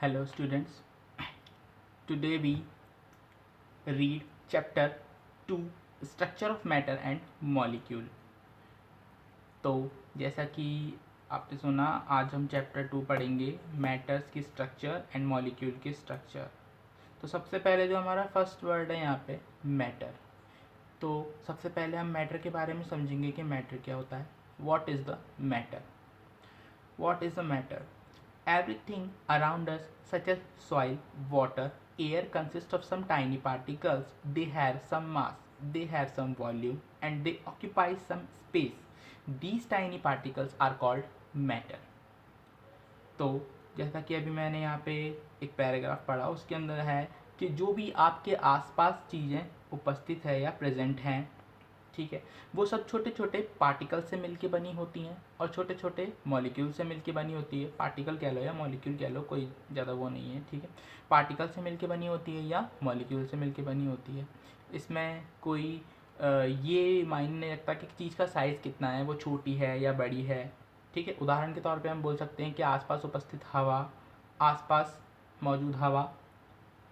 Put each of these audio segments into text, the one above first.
Hello students, today we read chapter 2 structure of matter and molecule। तो जैसा कि आपने सुना, आज हम चैप्टर 2 पढ़ेंगे मैटर्स की स्ट्रक्चर एंड मॉलिक्यूल की स्ट्रक्चर। तो सबसे पहले जो हमारा फर्स्ट वर्ड है यहाँ पे मैटर। तो सबसे पहले हम मैटर के बारे में समझेंगे कि मैटर क्या होता है। What is the matter? What is the matter? Everything around us, such as soil, water, air, consists of some tiny particles. They have some mass, they have some volume, and they occupy some space. These tiny particles are called matter. तो जैसा कि अभी मैंने यहाँ पे एक paragraph पढ़ा, उसके अंदर है कि जो भी आपके आसपास चीज़ें उपस्थित है या प्रेजेंट हैं, ठीक है, वो सब छोटे छोटे पार्टिकल से मिलके बनी होती हैं और छोटे छोटे मॉलिक्यूल से मिलके बनी होती है। पार्टिकल कह लो या मॉलिक्यूल कह लो, कोई ज़्यादा वो नहीं है, ठीक है। पार्टिकल से मिलके बनी होती है या मॉलिक्यूल से मिलके बनी होती है। इसमें कोई ये मायने नहीं रखता कि चीज़ का साइज़ कितना है, वो छोटी है या बड़ी है, ठीक है। उदाहरण के तौर पे हम बोल सकते हैं कि आसपास उपस्थित हवा, आसपास मौजूद हवा,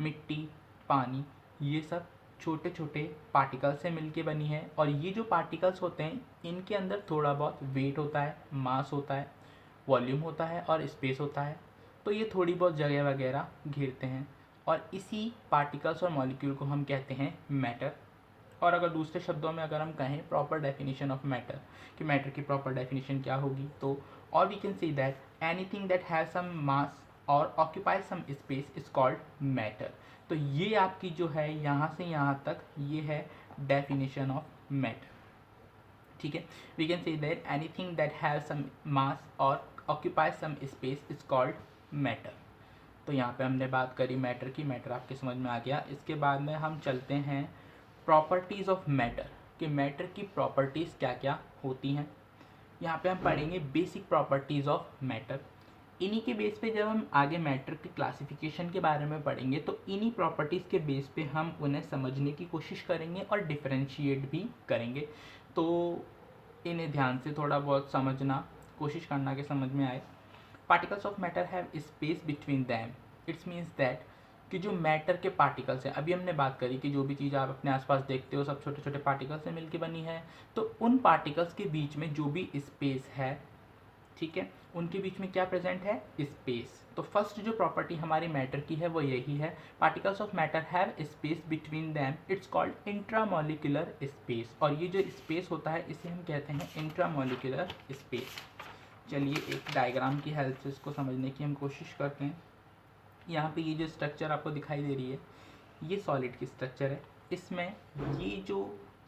मिट्टी, पानी, ये सब छोटे छोटे पार्टिकल से मिलके बनी है। और ये जो पार्टिकल्स होते हैं, इनके अंदर थोड़ा बहुत वेट होता है, मास होता है, वॉल्यूम होता है और स्पेस होता है। तो ये थोड़ी बहुत जगह वगैरह घेरते हैं और इसी पार्टिकल्स और मॉलिक्यूल को हम कहते हैं मैटर। और अगर दूसरे शब्दों में अगर हम कहें प्रॉपर डेफिनेशन ऑफ मैटर, कि मैटर की प्रॉपर डेफिनेशन क्या होगी, तो और we can see that anything that has some mass और occupy some space is called matter. तो ये आपकी जो है यहाँ से यहाँ तक ये है डेफिनेशन ऑफ मैटर, ठीक है। We can say that anything that have some mass और occupy some space is called matter. तो यहाँ पे हमने बात करी मैटर की, मैटर आपके समझ में आ गया। इसके बाद में हम चलते हैं प्रॉपर्टीज़ ऑफ मैटर, कि मैटर की प्रॉपर्टीज़ क्या क्या होती हैं। यहाँ पे हम पढ़ेंगे बेसिक प्रॉपर्टीज़ ऑफ मैटर। इन्हीं के बेस पे जब हम आगे मैटर की क्लासिफिकेशन के बारे में पढ़ेंगे, तो इन्हीं प्रॉपर्टीज़ के बेस पे हम उन्हें समझने की कोशिश करेंगे और डिफरेंशिएट भी करेंगे। तो इन्हें ध्यान से थोड़ा बहुत समझना, कोशिश करना कि समझ में आए। Particles of matter have space between them. It's means that कि जो मैटर के पार्टिकल्स हैं, अभी हमने बात करी कि जो भी चीज़ आप अपने आसपास देखते हो सब छोटे छोटे पार्टिकल्स से मिलकर बनी है। तो उन पार्टिकल्स के बीच में जो भी स्पेस है, ठीक है, उनके बीच में क्या प्रेजेंट है? स्पेस। तो फर्स्ट जो प्रॉपर्टी हमारी मैटर की है वो यही है, particles of matter have space between them, it's called intramolecular space. और ये जो स्पेस होता है इसे हम कहते हैं इंट्रामॉलिक्यूलर स्पेस। चलिए एक डायग्राम की हेल्प से इसको समझने की हम कोशिश करते हैं। यहाँ पे ये जो स्ट्रक्चर आपको दिखाई दे रही है, ये सॉलिड की स्ट्रक्चर है। इसमें ये जो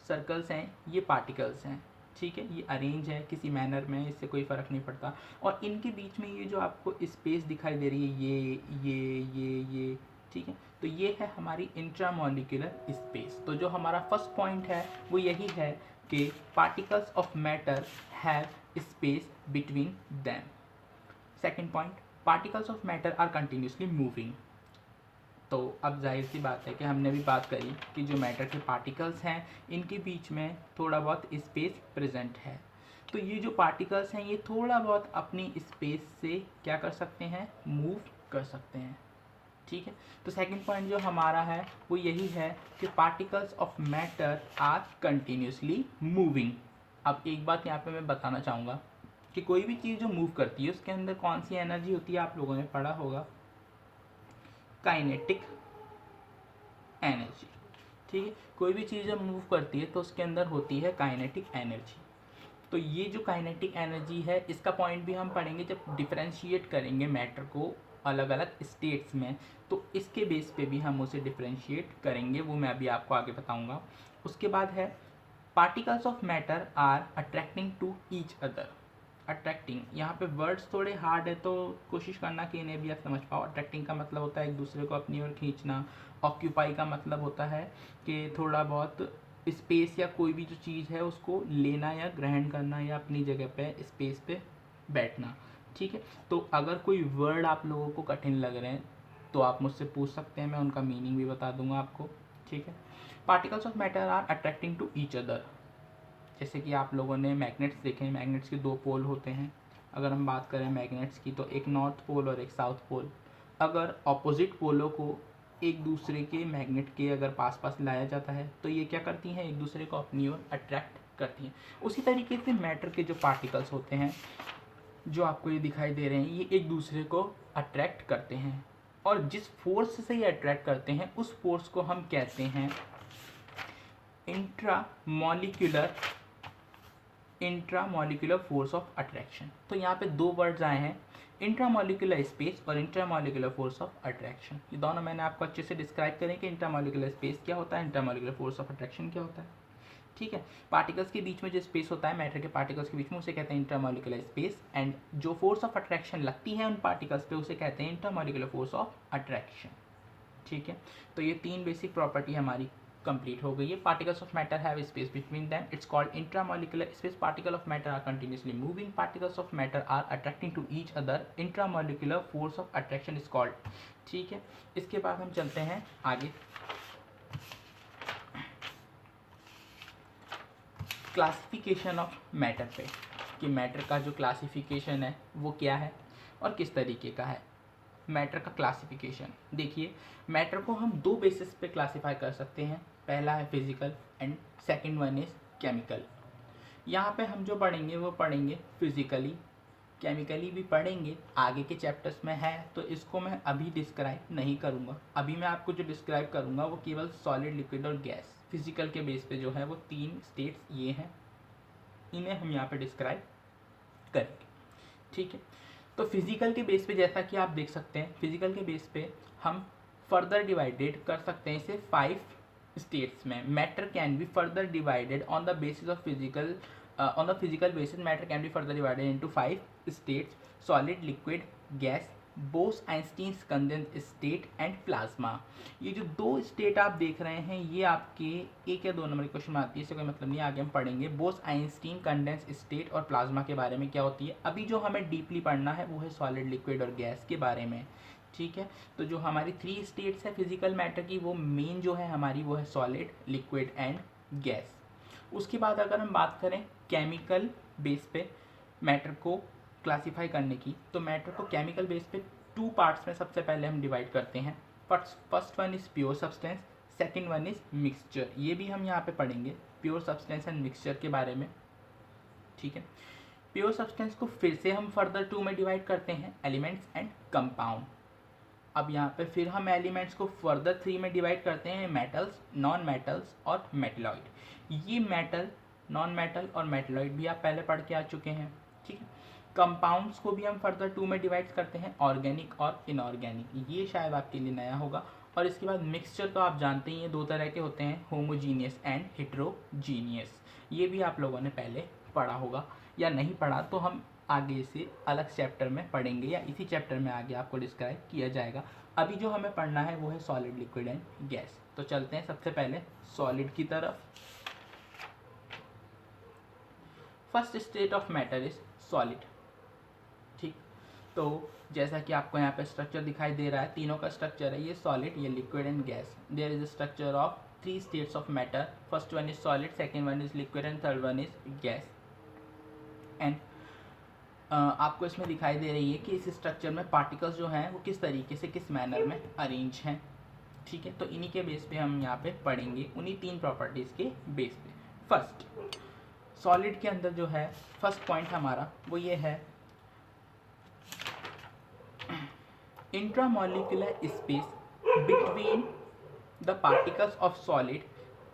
सर्कल्स हैं ये पार्टिकल्स हैं, ठीक है। ये अरेंज है किसी मैनर में, इससे कोई फ़र्क नहीं पड़ता। और इनके बीच में ये जो आपको स्पेस दिखाई दे रही है, ये, ठीक है। तो ये है हमारी इंट्रामॉलिक्यूलर स्पेस। तो जो हमारा फर्स्ट पॉइंट है वो यही है कि particles of matter have space between them. Second point, particles of matter are continuously moving. तो अब जाहिर सी बात है कि हमने भी बात करी कि जो मैटर के पार्टिकल्स हैं इनके बीच में थोड़ा बहुत स्पेस प्रेजेंट है। तो ये जो पार्टिकल्स हैं ये थोड़ा बहुत अपनी स्पेस से क्या कर सकते हैं? मूव कर सकते हैं, ठीक है। तो सेकंड पॉइंट जो हमारा है वो यही है कि particles of matter are continuously moving. अब एक बात यहाँ पे मैं बताना चाहूँगा कि कोई भी चीज़ जो मूव करती है उसके अंदर कौन सी एनर्जी होती है, आप लोगों ने पढ़ा होगा, काइनेटिक एनर्जी, ठीक है। कोई भी चीज़ जब मूव करती है तो उसके अंदर होती है काइनेटिक एनर्जी। तो ये जो काइनेटिक एनर्जी है इसका पॉइंट भी हम पढ़ेंगे जब डिफरेंशिएट करेंगे मैटर को अलग अलग स्टेट्स में, तो इसके बेस पे भी हम उसे डिफरेंशिएट करेंगे, वो मैं अभी आपको आगे बताऊंगा। उसके बाद है particles of matter are attracting to each other. Attracting, यहाँ पे वर्ड्स थोड़े हार्ड है तो कोशिश करना कि इन्हें भी आप समझ पाओ। अट्रैक्टिंग का मतलब होता है एक दूसरे को अपनी ओर खींचना। ऑक्यूपाई का मतलब होता है कि थोड़ा बहुत स्पेस या कोई भी जो चीज़ है उसको लेना या ग्रहण करना या अपनी जगह पे स्पेस पे बैठना, ठीक है। तो अगर कोई वर्ड आप लोगों को कठिन लग रहे हैं तो आप मुझसे पूछ सकते हैं, मैं उनका मीनिंग भी बता दूंगा आपको, ठीक है। Particles of matter are attracting to each other. जैसे कि आप लोगों ने मैग्नेट्स देखे हैं, मैग्नेट्स के दो पोल होते हैं। अगर हम बात करें मैग्नेट्स की तो एक नॉर्थ पोल और एक साउथ पोल। अगर ऑपोजिट पोलों को एक दूसरे के मैग्नेट के अगर पास पास लाया जाता है तो ये क्या करती हैं, एक दूसरे को अपनी ओर अट्रैक्ट करती हैं। उसी तरीके से मैटर के जो पार्टिकल्स होते हैं जो आपको ये दिखाई दे रहे हैं, ये एक दूसरे को अट्रैक्ट करते हैं, और जिस फोर्स से ये अट्रैक्ट करते हैं उस फोर्स को हम कहते हैं इंट्रामॉलिक्यूलर फोर्स ऑफ अट्रैक्शन। तो यहाँ पे दो वर्ड्स आए हैं, इंट्रामॉलिक्यूलर स्पेस और इंट्रामॉलिक्यूलर फोर्स ऑफ अट्रैक्शन। ये दोनों मैंने आपको अच्छे से डिस्क्राइब करें कि इंट्रामॉलिक्यूलर स्पेस क्या होता है, इंट्रामॉलिक्यूलर फोर्स ऑफ अट्रैक्शन क्या होता है। ठीक है, पार्टिकल्स के बीच में जो स्पेस होता है, मैटर के पार्टिकल्स के बीच में, उसे कहते हैं इंट्रामॉलिक्यूलर स्पेस, एंड जो फोर्स ऑफ अट्रैक्शन लगती है उन पार्टिकल्स पे उसे कहते हैं इंट्रामॉलिक्यूलर फोर्स ऑफ अट्रैक्शन। ठीक है, तो ये तीन बेसिक प्रॉपर्टी हमारी कंप्लीट हो गई है। Particles of matter have space between them, it's called intramolecular space. Particle of matter are continuously moving, particles of matter are attracting to each other, intramolecular force of attraction is called. ठीक है, इसके बाद हम चलते हैं आगे classification of matter पे, कि मैटर का जो क्लासिफिकेशन है वो क्या है और किस तरीके का है। मैटर का क्लासिफिकेशन देखिए, मैटर को हम दो बेसिस पे क्लासिफाई कर सकते हैं, पहला है physical and second one is chemical. यहाँ पे हम जो पढ़ेंगे वो पढ़ेंगे फिजिकली, केमिकली भी पढ़ेंगे, आगे के चैप्टर्स में है, तो इसको मैं अभी डिस्क्राइब नहीं करूँगा। अभी मैं आपको जो डिस्क्राइब करूँगा वो केवल सॉलिड, लिक्विड और गैस, फिजिकल के बेस पे जो है वो तीन स्टेट्स ये हैं, इन्हें हम यहाँ पे डिस्क्राइब करेंगे। ठीक है, तो फिजिकल के बेस पे जैसा कि आप देख सकते हैं, फिजिकल के बेस पे हम फर्दर डिवाइडेड कर सकते हैं इसे 5 स्टेट्स में। Matter can be further divided on the basis of physical, on the physical basis matter can be further divided into 5 states: solid, liquid, gas, Bose-Einstein condensed state and plasma. ये जो दो state आप देख रहे हैं ये आपके 1 या 2 नंबर के क्वेश्चन में आती है, इससे कोई मतलब नहीं, आगे हम पढ़ेंगे बोस-आइंस्टीन कंडेंस्ड स्टेट और प्लाज्मा के बारे में क्या होती है। अभी जो हमें डीपली पढ़ना है वो है सॉलिड, लिक्विड और गैस के बारे में। ठीक है, तो जो हमारी 3 स्टेट्स है फिजिकल मैटर की, वो मेन जो है हमारी वो है सॉलिड, लिक्विड एंड गैस। उसके बाद अगर हम बात करें केमिकल बेस पे मैटर को क्लासिफाई करने की, तो मैटर को केमिकल बेस पे 2 पार्ट्स में सबसे पहले हम डिवाइड करते हैं। First one is pure substance, second one is mixture. ये भी हम यहाँ पे पढ़ेंगे प्योर सब्सटेंस एंड मिक्सचर के बारे में। ठीक है, प्योर सब्सटेंस को फिर से हम फर्दर 2 में डिवाइड करते हैं, एलिमेंट्स एंड कंपाउंड। अब यहाँ पे फिर हम एलिमेंट्स को फर्दर 3 में डिवाइड करते हैं, मेटल्स, नॉन मेटल्स और मेटलॉइड। ये मेटल, नॉन मेटल और मेटलॉइड भी आप पहले पढ़ के आ चुके हैं। ठीक है, कंपाउंड्स को भी हम फर्दर 2 में डिवाइड करते हैं, ऑर्गेनिक और इनऑर्गेनिक, ये शायद आपके लिए नया होगा। और इसके बाद मिक्सचर तो आप जानते ही हैं, 2 तरह के होते हैं, होमोजीनियस एंड हेट्रोजीनियस। ये भी आप लोगों ने पहले पढ़ा होगा, या नहीं पढ़ा तो हम आगे से अलग चैप्टर में पढ़ेंगे, या इसी चैप्टर में आगे आपको डिस्क्राइब किया जाएगा। अभी जो हमें पढ़ना है वो है सॉलिड, लिक्विड एंड गैस। तो चलते हैं सबसे पहले सॉलिड की तरफ। First state of matter is solid. ठीक, तो जैसा कि आपको यहाँ पे स्ट्रक्चर दिखाई दे रहा है, तीनों का स्ट्रक्चर है, ये सॉलिड, ये liquid and gas. There is a structure of 3 states of matter, first one is solid, second one is liquid and third one is gas. And आपको इसमें दिखाई दे रही है कि इस स्ट्रक्चर में पार्टिकल्स जो हैं वो किस तरीके से, किस मैनर में अरेंज हैं। ठीक है, तो इन्हीं के बेस पे हम यहाँ पे पढ़ेंगे, उन्हीं 3 प्रॉपर्टीज़ के बेस पे। फर्स्ट, सॉलिड के अंदर जो है फर्स्ट पॉइंट हमारा वो ये है, intramolecular space between the particles of solid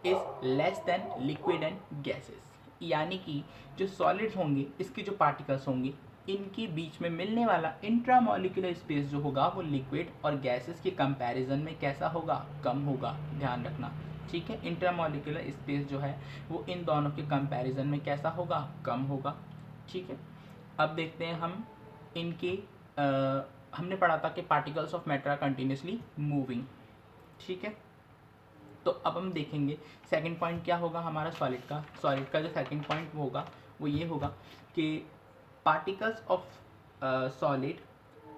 is less than liquid and gases. यानी कि जो सॉलिड्स होंगे, इसके जो पार्टिकल्स होंगे, इनके बीच में मिलने वाला इंट्रामॉलिक्यूलर स्पेस जो होगा वो लिक्विड और गैसेस के कंपैरिजन में कैसा होगा, कम होगा, ध्यान रखना। ठीक है, इंट्रामॉलिक्यूलर स्पेस जो है वो इन दोनों के कंपैरिजन में कैसा होगा, कम होगा। ठीक है, अब देखते हैं हम इनके हमने पढ़ा था कि particles of matter are continuously moving. ठीक है, तो अब हम देखेंगे सेकंड पॉइंट क्या होगा हमारा सॉलिड का। सॉलिड का जो सेकंड पॉइंट होगा वो ये होगा कि particles of solid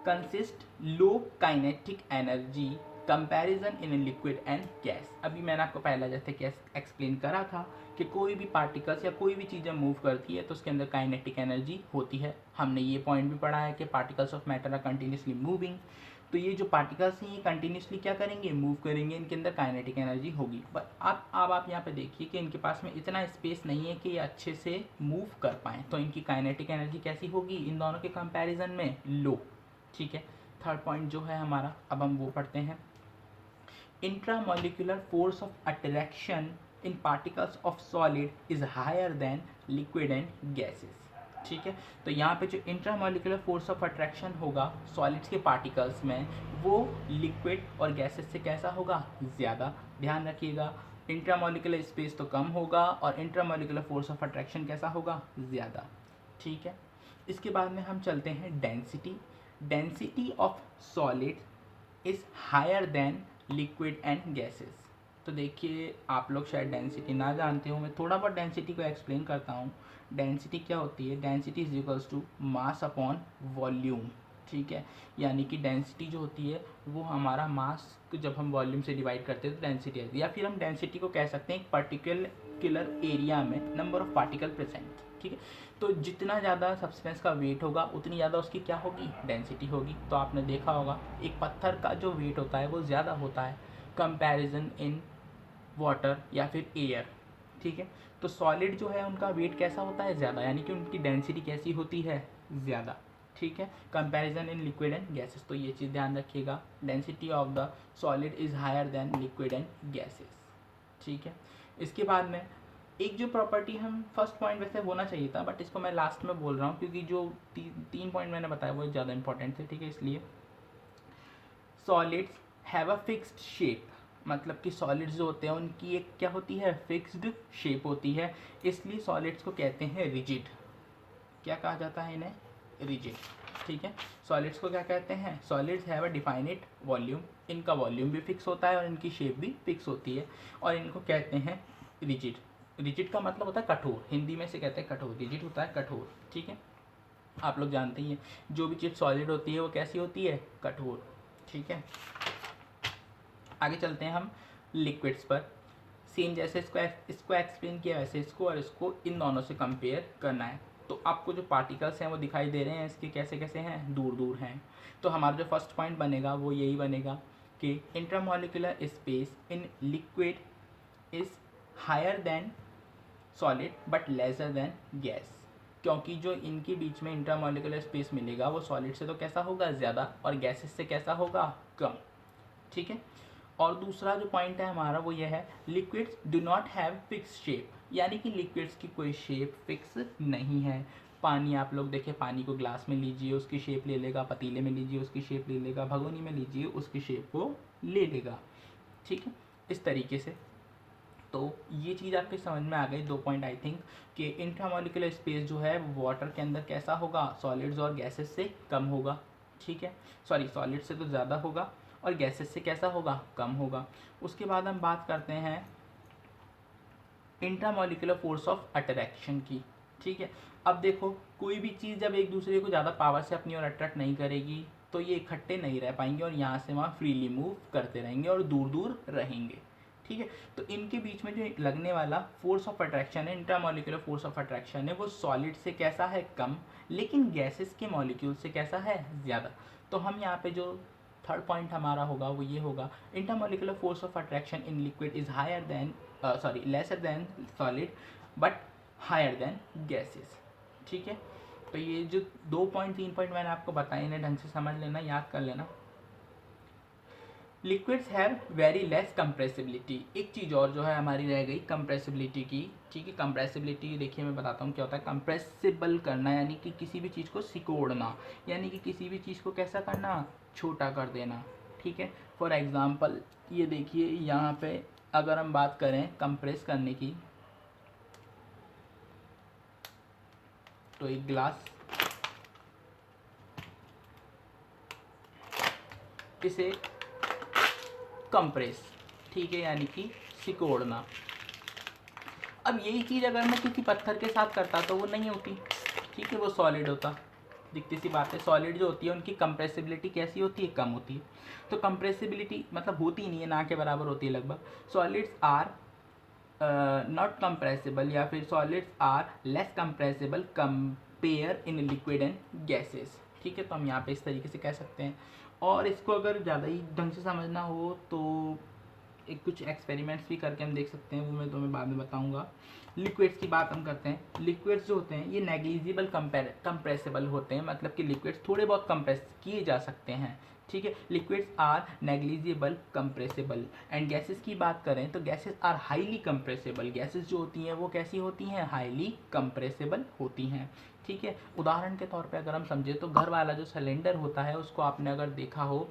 consist low kinetic energy comparison in liquid and gas. अभी मैंने आपको पहला जैसे कि एक्सप्लेन करा था कि कोई भी पार्टिकल्स या कोई भी चीज़ें मूव करती है तो उसके अंदर काइनेटिक एनर्जी होती है। हमने ये पॉइंट भी पढ़ा है कि particles of matter are continuously moving. तो ये जो पार्टिकल्स हैं ये कंटिन्यूसली क्या करेंगे, मूव करेंगे, इनके अंदर काइनेटिक एनर्जी होगी। बट अब आप यहाँ पे देखिए कि इनके पास में इतना स्पेस नहीं है कि ये अच्छे से मूव कर पाएँ, तो इनकी काइनेटिक एनर्जी कैसी होगी इन दोनों के कंपैरिजन में, लो। ठीक है, थर्ड पॉइंट जो है हमारा, अब हम वो पढ़ते हैं। Intramolecular force of attraction in particles of solid is higher than liquid and gases. ठीक है, तो यहाँ पे जो इंट्रामोलिकुलर फोर्स ऑफ अट्रैक्शन होगा सॉलिड्स के पार्टिकल्स में, वो लिक्विड और गैसेस से कैसा होगा, ज़्यादा। ध्यान रखिएगा, इंट्रामोलिकुलर स्पेस तो कम होगा और इंट्रामोलिकुलर फोर्स ऑफ अट्रैक्शन कैसा होगा, ज़्यादा। ठीक है, इसके बाद में हम चलते हैं density. Density of solid is higher than liquid and gases. तो देखिए, आप लोग शायद डेंसिटी ना जानते हो, मैं थोड़ा बहुत डेंसिटी को एक्सप्लेन करता हूँ। डेंसिटी क्या होती है, density is equals to mass upon volume. ठीक है, यानी कि डेंसिटी जो होती है वो हमारा मास को जब हम वॉल्यूम से डिवाइड करते हैं तो डेंसिटी आती है, या फिर हम डेंसिटी को कह सकते हैं एक पर्टिकुलर एरिया में नंबर ऑफ पार्टिकल प्रेजेंट। ठीक है, तो जितना ज़्यादा सब्सटेंस का वेट होगा उतनी ज़्यादा उसकी क्या होगी, डेंसिटी होगी। तो आपने देखा होगा एक पत्थर का जो वेट होता है वो ज़्यादा होता है कंपैरिजन इन वाटर या फिर एयर। ठीक है, तो सॉलिड जो है उनका वेट कैसा होता है, ज़्यादा, यानी कि उनकी डेंसिटी कैसी होती है, ज़्यादा। ठीक है, comparison in liquid and gases, तो ये चीज़ ध्यान रखिएगा, density of the solid is higher than liquid and gases. ठीक है, इसके बाद में एक जो प्रॉपर्टी हम फर्स्ट पॉइंट वैसे होना चाहिए था बट इसको मैं लास्ट में बोल रहा हूँ क्योंकि जो तीन पॉइंट मैंने बताया वो ज़्यादा इंपॉर्टेंट थे। ठीक है, इसलिए solids have a fixed shape, मतलब कि सॉलिड्स जो होते हैं उनकी एक क्या होती है, फिक्स्ड शेप होती है, इसलिए सॉलिड्स को कहते हैं रिजिड। क्या कहा जाता है इन्हें, रिजिड। ठीक है, सॉलिड्स को क्या कहते हैं, solids have a definite volume, इनका वॉल्यूम भी फिक्स होता है और इनकी शेप भी फिक्स होती है और इनको कहते हैं रिजिड। रिजिड का मतलब होता है कठोर, हिंदी में से कहते हैं कठोर, रिजिड होता है कठोर। ठीक है, आप लोग जानते ही हैं जो भी चीज़ सॉलिड होती है वो कैसी होती है, कठोर। ठीक है, आगे चलते हैं हम लिक्विड्स पर। सेम जैसे इसको एक्सप्लेन किया वैसे इसको और इसको इन दोनों से कंपेयर करना है। तो आपको जो पार्टिकल्स हैं वो दिखाई दे रहे हैं, इसके कैसे कैसे हैं, दूर दूर हैं। तो हमारा जो फर्स्ट पॉइंट बनेगा वो यही बनेगा कि intramolecular space in liquid is higher than solid but lesser than gas, क्योंकि जो इनके बीच में इंट्रामोलिकुलर स्पेस मिलेगा वो सॉलिड से तो कैसा होगा, ज़्यादा, और गैसेस से कैसा होगा, कम। ठीक है, और दूसरा जो पॉइंट है हमारा वो ये है, liquids do not have fix shape, यानी कि लिक्विड्स की कोई शेप फिक्स नहीं है। पानी आप लोग देखें, पानी को ग्लास में लीजिए उसकी शेप ले लेगा, पतीले में लीजिए उसकी शेप ले लेगा, भगोनी में लीजिए उसकी शेप को ले लेगा। ठीक है, इस तरीके से। तो ये चीज़ आपके समझ में आ गई, दो पॉइंट आई थिंक, कि इंट्रामोलिकुलर स्पेस जो है वो वाटर के अंदर कैसा होगा, सॉलिड्स और गैसेस से कम होगा। ठीक है, सॉरी, सॉलिड से तो ज़्यादा होगा और गैसेस से कैसा होगा, कम होगा। उसके बाद हम बात करते हैं इंट्रामोलिकुलर फोर्स ऑफ अट्रैक्शन की। ठीक है, अब देखो कोई भी चीज़ जब एक दूसरे को ज़्यादा पावर से अपनी ओर अट्रैक्ट नहीं करेगी तो ये इकट्ठे नहीं रह पाएंगे और यहाँ से वहाँ फ्रीली मूव करते रहेंगे और दूर दूर रहेंगे। ठीक है, तो इनके बीच में जो लगने वाला फोर्स ऑफ अट्रैक्शन है, इंट्रामोलिकुलर फोर्स ऑफ अट्रैक्शन है, वो सॉलिड से कैसा है, कम, लेकिन गैसेस के मॉलिक्यूल से कैसा है, ज़्यादा। तो हम यहाँ पे जो थर्ड पॉइंट हमारा होगा वो ये होगा, intermolecular force of attraction in liquid is higher than lesser than solid but higher than gases. ठीक है, तो ये जो 2.3 पॉइंट मैंने आपको बताए इन्हें ढंग से समझ लेना, याद कर लेना। Liquids have very less compressibility, एक चीज़ और जो है हमारी रह गई कंप्रेसिबिलिटी की। ठीक है, कंप्रेसिबिलिटी देखिए मैं बताता हूँ क्या होता है। कंप्रेसिबल करना यानी कि किसी भी चीज़ को सिकोड़ना, यानी कि किसी भी चीज़ को कैसा करना, छोटा कर देना। ठीक है, फॉर एग्ज़ाम्पल ये देखिए यहाँ पे अगर हम बात करें कंप्रेस करने की, तो एक ग्लास, इसे कंप्रेस, ठीक है, यानी कि सिकोड़ना। अब यही चीज़ अगर मैं किसी पत्थर के साथ करता तो वो नहीं होती। ठीक है, वो सॉलिड होता। दिखती सी बात है, सॉलिड जो होती है उनकी कंप्रेसिबिलिटी कैसी होती है, कम होती है। तो कंप्रेसिबिलिटी मतलब होती नहीं है, ना के बराबर होती है लगभग। सॉलिड्स आर नॉट कंप्रेसिबल या फिर solids are less compressible compare in liquid and gases. ठीक है, तो हम यहाँ पे इस तरीके से कह सकते हैं। और इसको अगर ज़्यादा ही ढंग से समझना हो तो एक कुछ एक्सपेरिमेंट्स भी करके हम देख सकते हैं, वो मैं तुम्हें बाद में बताऊंगा। लिक्विड्स की बात हम करते हैं। लिक्विड्स जो होते हैं ये नेग्लिजिबल कंप्रेसिबल होते हैं, मतलब कि लिक्विड्स थोड़े बहुत कंप्रेस किए जा सकते हैं, ठीक है। Liquids are negligible compressible. And gases की बात करें तो gases are highly compressible. Gases जो होती हैं वो कैसी होती हैं, हाईली कंप्रेसिबल होती हैं, ठीक है। उदाहरण के तौर पे अगर हम समझे तो घर वाला जो सिलेंडर होता है उसको आपने अगर देखा हो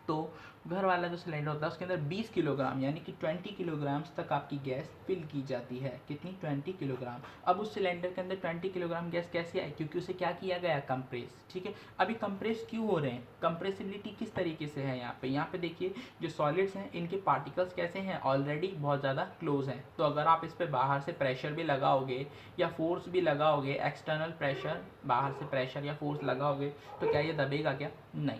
तो घर वाला जो सिलेंडर होता है उसके अंदर 20 किलोग्राम यानी कि 20 किलोग्राम तक आपकी गैस फिल की जाती है। कितनी, 20 किलोग्राम। अब उस सिलेंडर के अंदर 20 किलोग्राम गैस कैसे आई, क्योंकि उसे क्या किया गया, कंप्रेस, ठीक है। अभी कंप्रेस क्यों हो रहे हैं, कंप्रेसिबिलिटी किस तरीके से है यहाँ पे देखिए, जो सॉलिड्स हैं इनके पार्टिकल्स कैसे हैं, ऑलरेडी बहुत ज़्यादा क्लोज हैं। तो अगर आप इस पर बाहर से प्रेशर भी लगाओगे या फोर्स भी लगाओगे, एक्सटर्नल प्रेशर, बाहर से प्रेशर या फोर्स लगाओगे, तो क्या ये दबेगा, क्या, नहीं।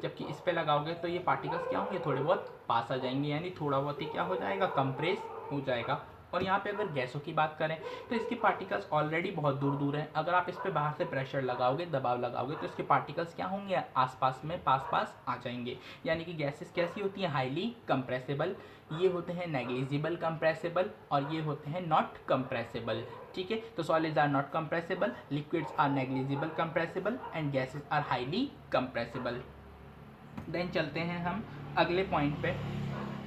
जबकि इस पे लगाओगे तो ये पार्टिकल्स क्या होंगे, थोड़े बहुत पास आ जाएंगे, यानी थोड़ा बहुत ही क्या हो जाएगा, कंप्रेस हो जाएगा। और यहाँ पे अगर गैसों की बात करें तो इसके पार्टिकल्स ऑलरेडी बहुत दूर दूर हैं। अगर आप इस पे बाहर से प्रेशर लगाओगे, दबाव लगाओगे, तो इसके पार्टिकल्स क्या होंगे, आसपास में पास आ जाएंगे। यानी कि गैसेस कैसी होती हैं, हाईली कंप्रेसिबल। ये होते हैं नेग्लिजिबल कंप्रेसिबल और ये होते हैं नॉट कंप्रेसिबल, ठीक है। तो solids are not compressible, liquids are negligible compressible and gases are highly compressible. Then चलते हैं हम अगले पॉइंट पे।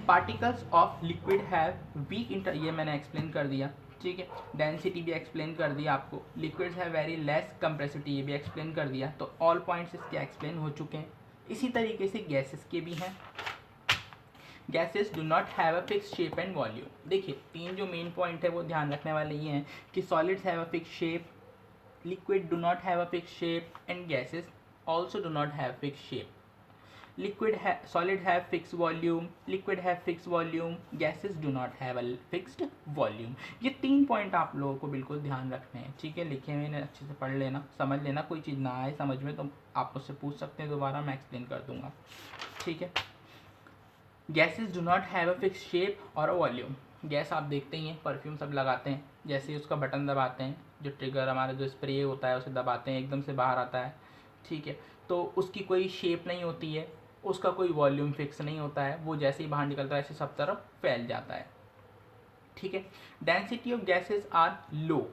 Particles of liquid have weak inter, ये मैंने एक्सप्लेन कर दिया, ठीक है। डेंसिटी भी एक्सप्लेन कर दिया आपको। लिक्विड्स हैव वेरी लेस कंप्रेसिविटी, ये भी एक्सप्लेन कर दिया। तो ऑल पॉइंट्स इसके एक्सप्लेन हो चुके हैं। इसी तरीके से गैसेस के भी हैं। Gases do not have a fix shape and volume. देखिए 3 जो मेन पॉइंट है वो ध्यान रखने वाले ये हैं कि solids have a fix shape, liquid do not have a fix shape and gases also do not have fix shape. Solid have fixed volume, liquid have fixed volume, gases do not have a fixed volume। ये 3 point आप लोगों को बिल्कुल ध्यान रखने हैं, ठीक है। लिखे हुए इन्हें अच्छे से पढ़ लेना, समझ लेना। कोई चीज़ ना आए समझ में तो आप मुझसे पूछ सकते हैं, दोबारा मैं एक्सप्लेन कर दूंगा, ठीक है। Gases do not have a fix shape और अ वॉल्यूम। गैस आप देखते ही हैं, परफ्यूम सब लगाते हैं, जैसे ही उसका बटन दबाते हैं, जो ट्रिगर हमारा जो स्प्रे होता है उसे दबाते हैं, एकदम से बाहर आता है, ठीक है। तो उसकी कोई शेप नहीं होती है, उसका कोई वॉल्यूम फिक्स नहीं होता है, वो जैसे ही बाहर निकलता है ऐसे सब तरफ फैल जाता है, ठीक है। डेंसिटी ऑफ गैसेस आर लो।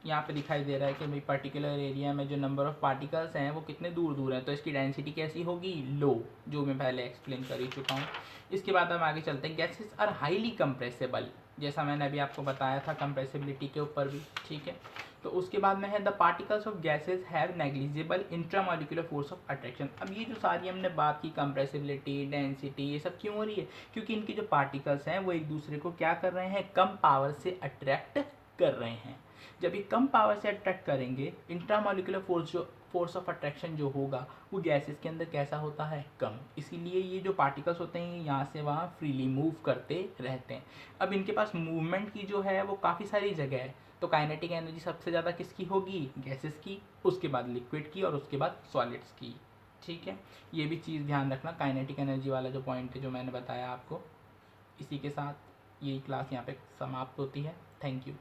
यहाँ पे दिखाई दे रहा है कि भाई पर्टिकुलर एरिया में जो नंबर ऑफ पार्टिकल्स हैं वो कितने दूर दूर हैं, तो इसकी डेंसिटी कैसी होगी, लो, जो मैं पहले एक्सप्लेन कर ही चुका हूँ। इसके बाद हम आगे चलते हैं। गैसेस आर हाईली कंप्रेसिबल, जैसा मैंने अभी आपको बताया था कंप्रेसिबिलिटी के ऊपर भी, ठीक है। तो उसके बाद में है the particles of gases have negligible intramolecular force of attraction. अब ये जो सारी हमने बात की, कंप्रेसिबिलिटी, डेंसिटी, ये सब क्यों हो रही है, क्योंकि इनके जो पार्टिकल्स हैं वो एक दूसरे को क्या कर रहे हैं, कम पावर से अट्रैक्ट कर रहे हैं। जब ये कम पावर से अट्रैक्ट करेंगे, इंट्रामोलिकुलर फोर्स, जो फोर्स ऑफ अट्रैक्शन जो होगा वो गैसेस के अंदर कैसा होता है, कम। इसीलिए ये जो पार्टिकल्स होते हैं यहाँ से वहाँ फ्रीली मूव करते रहते हैं। अब इनके पास मूवमेंट की जो है वो काफ़ी सारी जगह है, तो काइनेटिक एनर्जी सबसे ज़्यादा किसकी होगी, गैसेस की, उसके बाद लिक्विड की और उसके बाद सॉलिड्स की, ठीक है। ये भी चीज़ ध्यान रखना, काइनेटिक एनर्जी वाला जो पॉइंट है जो मैंने बताया आपको। इसी के साथ ये क्लास यहाँ पे समाप्त होती है। Thank you.